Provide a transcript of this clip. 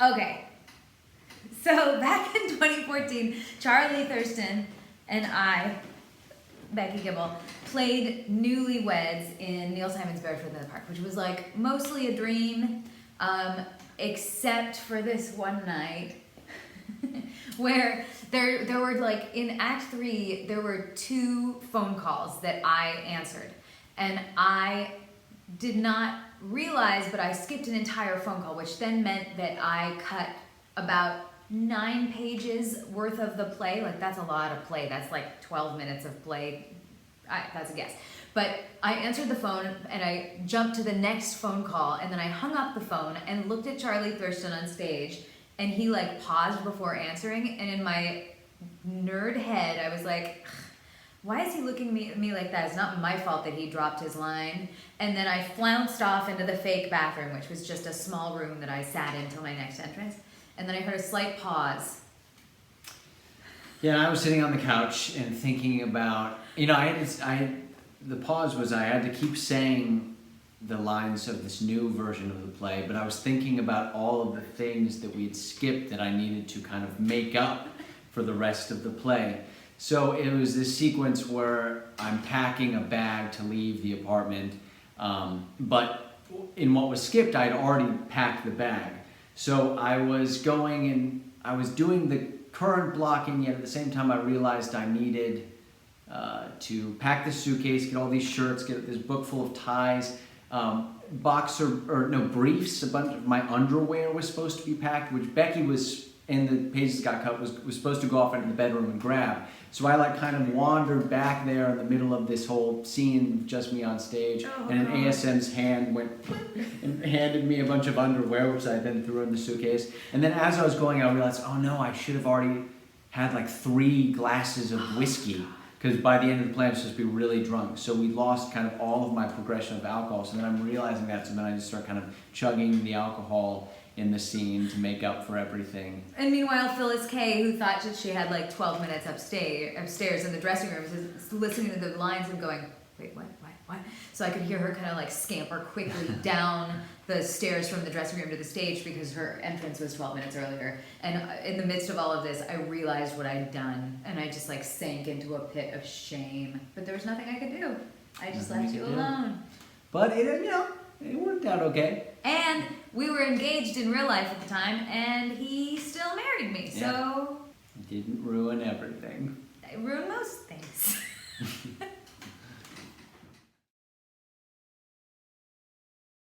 Okay. So back in 2014, Charlie Thurston and I, Becky Gibel, played Newlyweds in Neil Simon's Barefoot in the Park, which was like mostly a dream, except for this one night where there were like in Act 3 there were 2 phone calls that I answered, and I did not realize, but I skipped an entire phone call, which then meant that I cut about 9 pages worth of the play. Like, that's a lot of play. That's like 12 minutes of play. That's a guess. But I answered the phone and I jumped to the next phone call, and then I hung up the phone and looked at Charlie Thurston on stage, and he like paused before answering, and in my nerd head I was like, why is he looking at me like that? It's not my fault that he dropped his line. And then I flounced off into the fake bathroom, which was just a small room that I sat in till my next entrance. And then I heard a slight pause. Yeah, I was sitting on the couch and thinking about, the pause was I had to keep saying the lines of this new version of the play, but I was thinking about all of the things that we had skipped that I needed to kind of make up for the rest of the play. So it was this sequence where I'm packing a bag to leave the apartment, but in what was skipped, I'd already packed the bag. So I was going and I was doing the current blocking, yet at the same time I realized I needed to pack the suitcase, get all these shirts, get this book full of ties, briefs. A bunch of my underwear was supposed to be packed, which Becky was, in the pages that got cut, was supposed to go off into the bedroom and grab. So I like kind of wandered back there in the middle of this whole scene, just me on stage, and an ASM's hand went and handed me a bunch of underwear, which I then threw in the suitcase. And then as I was going, I realized, oh no, I should have already had like 3 glasses of whiskey, because by the end of the play I'm supposed to be really drunk. So we lost kind of all of my progression of alcohol. So then I'm realizing that, so then I just start kind of chugging the alcohol in the scene to make up for everything. And meanwhile, Phyllis Kay, who thought that she had like 12 minutes upstairs in the dressing room, is listening to the lines and going, wait, what? So I could hear her kind of like scamper quickly down the stairs from the dressing room to the stage because her entrance was 12 minutes earlier. And in the midst of all of this, I realized what I'd done, and I just like sank into a pit of shame. But there was nothing I could do. I just left you alone. But it worked out okay. And we were engaged in real life at the time, and he still married me, so... Didn't ruin everything.